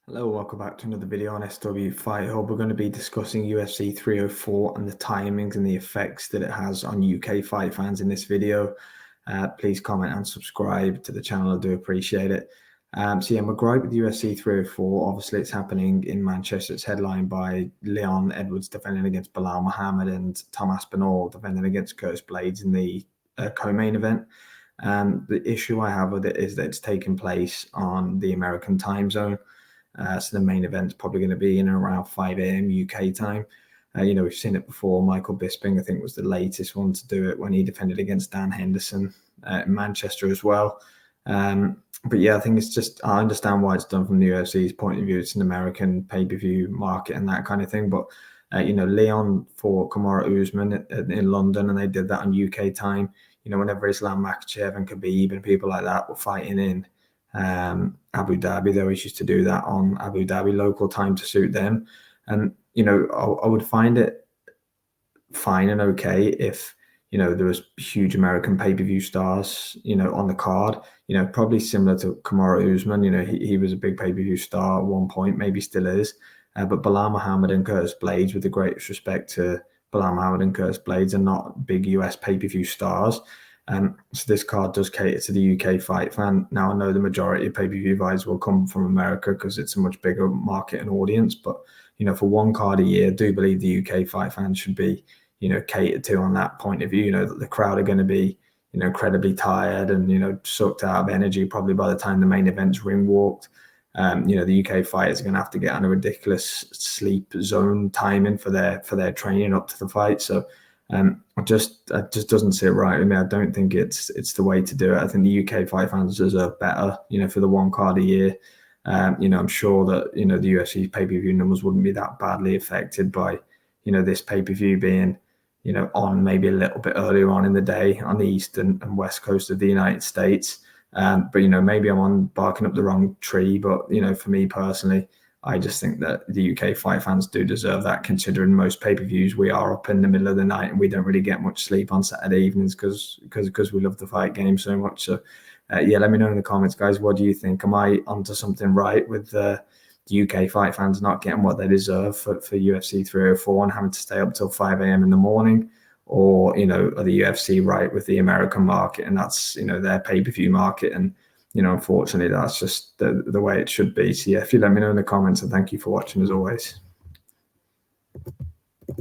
Hello, welcome back to another video on SW Fight Hub. We're going to be discussing UFC 304 and the timings and the effects that it has on UK fight fans in this video. Please comment and subscribe to the channel. I do appreciate it. My gripe with UFC 304, obviously it's happening in Manchester. It's headlined by Leon Edwards defending against Bilal Muhammad and Tom Aspinall defending against Curtis Blades in the co-main event. The issue I have with it is that it's taking place on the American time zone. So the main event's probably going to be in and around 5 a.m. UK time. We've seen it before. Michael Bisping, I think, was the latest one to do it when he defended against Dan Henderson in Manchester as well. But yeah, I think it's just, I understand why it's done from the UFC's point of view. It's an American pay-per-view market and that kind of thing. But, Leon fought Kamaru Usman in London, and they did that on UK time. Whenever Islam Makhachev and Khabib and people like that were fighting in Abu Dhabi, they always used to do that on Abu Dhabi local time to suit them. And I would find it fine and okay if there was huge American pay-per-view stars on the card, probably similar to Kamaru Usman. He was a big pay-per-view star at one point, maybe still is. But Bilal Muhammad and Curtis Blades, with the greatest respect to Bilal Muhammad and Curtis Blades, are not big US pay-per-view stars. So this card does cater to the UK fight fan. Now, I know the majority of pay-per-view buys will come from America because it's a much bigger market and audience. But, for one card a year, I do believe the UK fight fans should be, catered to on that point of view. The crowd are going to be, incredibly tired and, sucked out of energy probably by the time the main event's ring walked. The UK fighters are going to have to get on a ridiculous sleep zone timing for their training up to the fight. So, it just doesn't sit right with me. I don't think it's the way to do it. I think the UK fight fans deserve better, for the one card a year. I'm sure that, the UFC's pay-per-view numbers wouldn't be that badly affected by, this pay-per-view being, on maybe a little bit earlier on in the day on the east and west coast of the United States. But, maybe I'm barking up the wrong tree. But, for me personally, I just think that the UK fight fans do deserve that, considering most pay-per-views we are up in the middle of the night and we don't really get much sleep on Saturday evenings because we love the fight game so much. So, let me know in the comments, guys. What do you think? Am I onto something right with the UK fight fans not getting what they deserve for UFC 304 and having to stay up till 5 a.m. in the morning? Or, are the UFC right with the American market, and that's, their pay-per-view market? And unfortunately, that's just the way it should be. So yeah, if you let me know in the comments, and thank you for watching as always.